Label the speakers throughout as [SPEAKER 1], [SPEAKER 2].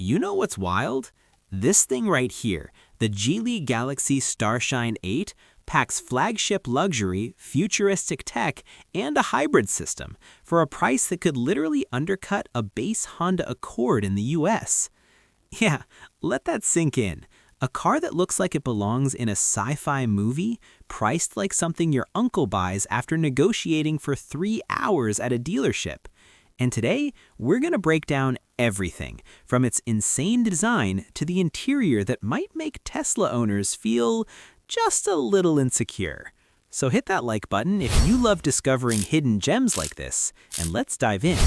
[SPEAKER 1] You know what's wild? This thing right here, the Geely Galaxy Starshine 8, packs flagship luxury, futuristic tech, and a hybrid system for a price that could literally undercut a base Honda Accord in the US. Yeah, let that sink in. A car that looks like it belongs in a sci-fi movie, priced like something your uncle buys after negotiating for 3 hours at a dealership. And today, we're going to break down everything, from its insane design to the interior that might make Tesla owners feel just a little insecure. So hit that like button if you love discovering hidden gems like this, and let's dive in.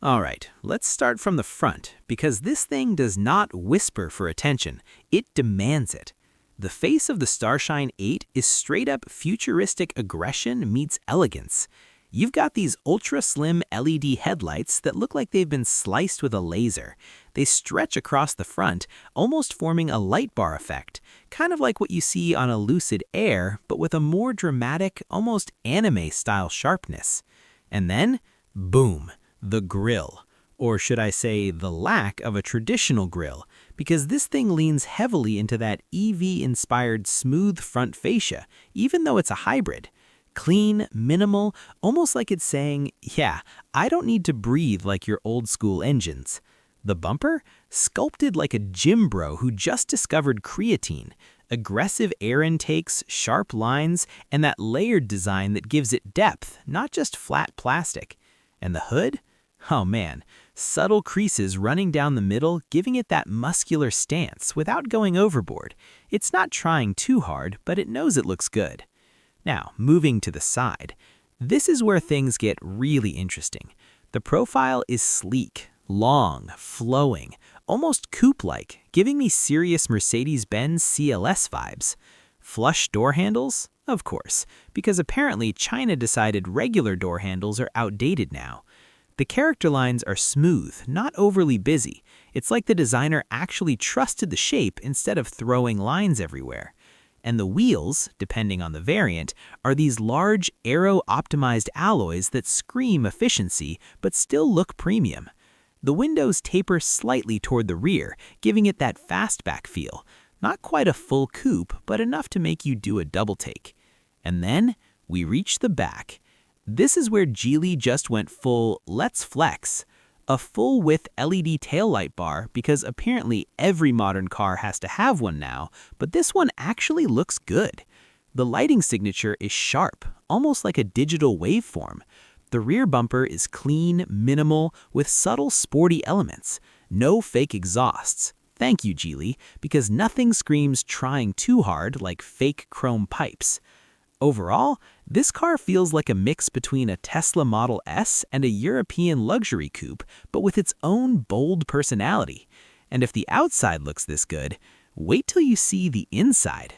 [SPEAKER 1] Alright, let's start from the front, because this thing does not whisper for attention, it demands it. The face of the Starshine 8 is straight up futuristic aggression meets elegance. You've got these ultra-slim LED headlights that look like they've been sliced with a laser. They stretch across the front, almost forming a light bar effect, kind of like what you see on a Lucid Air, but with a more dramatic, almost anime-style sharpness. And then, boom, the grille. Or should I say, the lack of a traditional grille, because this thing leans heavily into that EV-inspired smooth front fascia, even though it's a hybrid. Clean, minimal, almost like it's saying, yeah, I don't need to breathe like your old school engines. The bumper? Sculpted like a gym bro who just discovered creatine. Aggressive air intakes, sharp lines, and that layered design that gives it depth, not just flat plastic. And the hood? Oh man, subtle creases running down the middle, giving it that muscular stance without going overboard. It's not trying too hard, but it knows it looks good. Now, moving to the side, this is where things get really interesting. The profile is sleek, long, flowing, almost coupe-like, giving me serious Mercedes-Benz CLS vibes. Flush door handles? Of course, because apparently China decided regular door handles are outdated now. The character lines are smooth, not overly busy. It's like the designer actually trusted the shape instead of throwing lines everywhere. And the wheels, depending on the variant, are these large aero-optimized alloys that scream efficiency but still look premium. The windows taper slightly toward the rear, giving it that fastback feel. Not quite a full coupe, but enough to make you do a double take. And then we reach the back. This is where Geely just went full let's flex. A full-width LED taillight bar because apparently every modern car has to have one now, but this one actually looks good. The lighting signature is sharp, almost like a digital waveform. The rear bumper is clean, minimal, with subtle sporty elements. No fake exhausts. Thank you, Geely, because nothing screams trying too hard like fake chrome pipes. Overall, this car feels like a mix between a Tesla Model S and a European luxury coupe, but with its own bold personality. And if the outside looks this good, wait till you see the inside.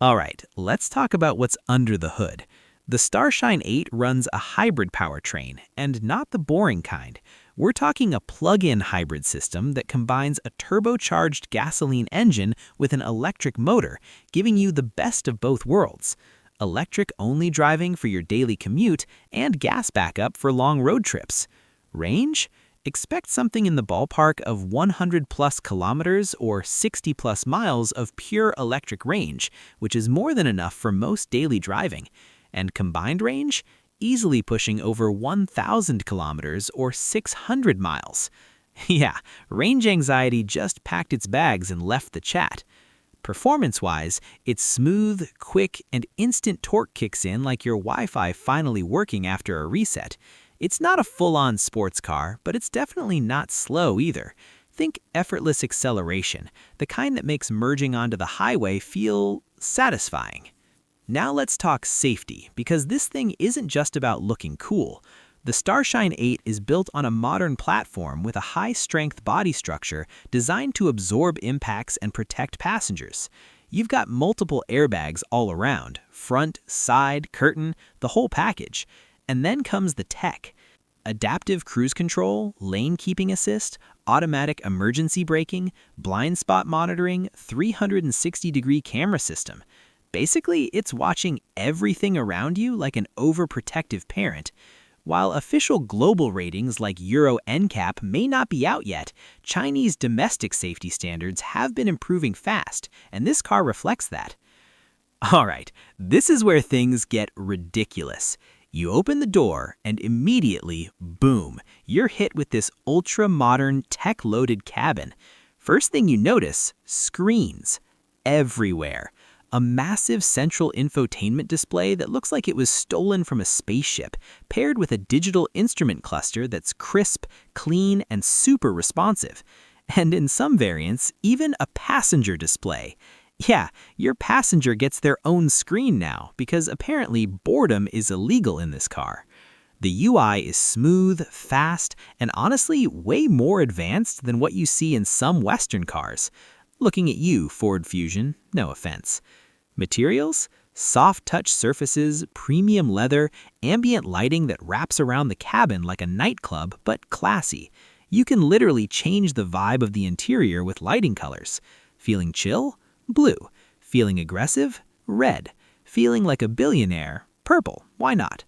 [SPEAKER 1] Alright, let's talk about what's under the hood. The Starshine 8 runs a hybrid powertrain, and not the boring kind. We're talking a plug-in hybrid system that combines a turbocharged gasoline engine with an electric motor, giving you the best of both worlds. Electric-only driving for your daily commute, and gas backup for long road trips. Range? Expect something in the ballpark of 100+ kilometers or 60+ miles of pure electric range, which is more than enough for most daily driving. And combined range? Easily pushing over 1,000 kilometers or 600 miles. Yeah, range anxiety just packed its bags and left the chat. Performance-wise, it's smooth, quick, and instant torque kicks in like your Wi-Fi finally working after a reset. It's not a full-on sports car, but it's definitely not slow either. Think effortless acceleration, the kind that makes merging onto the highway feel satisfying. Now let's talk safety, because this thing isn't just about looking cool. The Starshine 8 is built on a modern platform with a high-strength body structure designed to absorb impacts and protect passengers. You've got multiple airbags all around, front, side, curtain, the whole package. And then comes the tech. Adaptive cruise control, lane keeping assist, automatic emergency braking, blind spot monitoring, 360-degree camera system. Basically, it's watching everything around you like an overprotective parent. While official global ratings like Euro NCAP may not be out yet, Chinese domestic safety standards have been improving fast, and this car reflects that. Alright, this is where things get ridiculous. You open the door and immediately, boom, you're hit with this ultra-modern, tech-loaded cabin. First thing you notice, screens. Everywhere. A massive central infotainment display that looks like it was stolen from a spaceship, paired with a digital instrument cluster that's crisp, clean, and super responsive. And in some variants, even a passenger display. Yeah, your passenger gets their own screen now because apparently boredom is illegal in this car. The UI is smooth, fast, and honestly way more advanced than what you see in some Western cars. Looking at you, Ford Fusion, no offense. Materials? Soft touch surfaces, premium leather, ambient lighting that wraps around the cabin like a nightclub, but classy. You can literally change the vibe of the interior with lighting colors. Feeling chill? Blue. Feeling aggressive? Red. Feeling like a billionaire? Purple. Why not?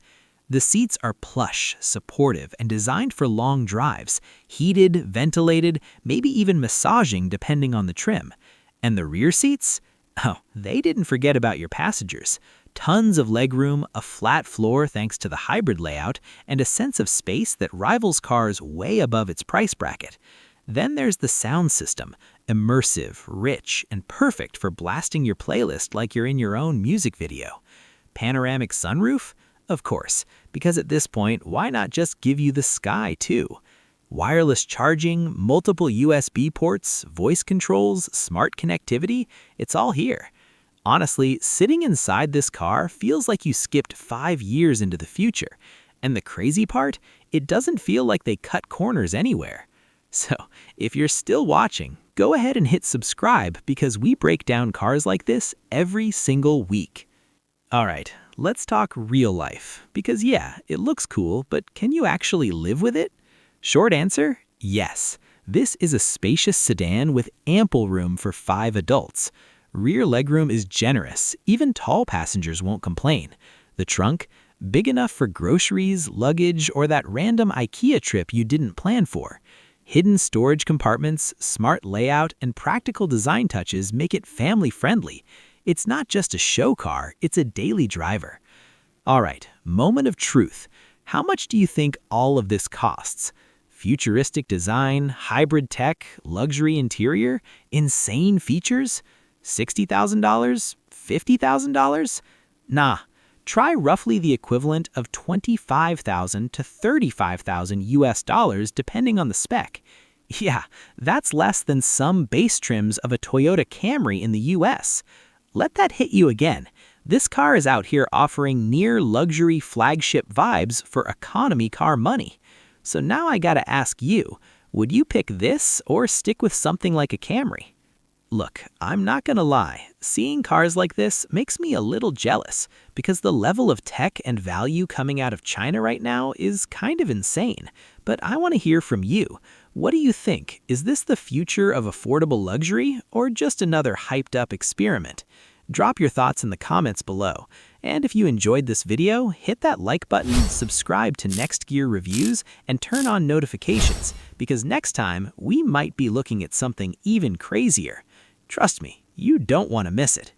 [SPEAKER 1] The seats are plush, supportive, and designed for long drives. Heated, ventilated, maybe even massaging depending on the trim. And the rear seats? Oh, they didn't forget about your passengers. Tons of legroom, a flat floor thanks to the hybrid layout, and a sense of space that rivals cars way above its price bracket. Then there's the sound system, immersive, rich, and perfect for blasting your playlist like you're in your own music video. Panoramic sunroof? Of course, because at this point, why not just give you the sky too? Wireless charging, multiple USB ports, voice controls, smart connectivity, it's all here. Honestly, sitting inside this car feels like you skipped 5 years into the future. And the crazy part, it doesn't feel like they cut corners anywhere. So, if you're still watching, go ahead and hit subscribe because we break down cars like this every single week. Alright, let's talk real life, because yeah, it looks cool, but can you actually live with it? Short answer, yes. This is a spacious sedan with ample room for 5 adults. Rear legroom is generous, even tall passengers won't complain. The trunk, big enough for groceries, luggage, or that random IKEA trip you didn't plan for. Hidden storage compartments, smart layout, and practical design touches make it family-friendly. It's not just a show car, it's a daily driver. Alright, moment of truth. How much do you think all of this costs? Futuristic design, hybrid tech, luxury interior, insane features? $60,000? $50,000? Nah. Try roughly the equivalent of $25,000 to $35,000 US dollars depending on the spec. Yeah, that's less than some base trims of a Toyota Camry in the US. Let that hit you again. This car is out here offering near luxury flagship vibes for economy car money. So now I gotta ask you, would you pick this or stick with something like a Camry? Look, I'm not gonna lie, seeing cars like this makes me a little jealous because the level of tech and value coming out of China right now is kind of insane. But I want to hear from you. What do you think? Is this the future of affordable luxury or just another hyped up experiment? Drop your thoughts in the comments below. And if you enjoyed this video, hit that like button, subscribe to NextGear Reviews, and turn on notifications because next time we might be looking at something even crazier. Trust me, you don't want to miss it.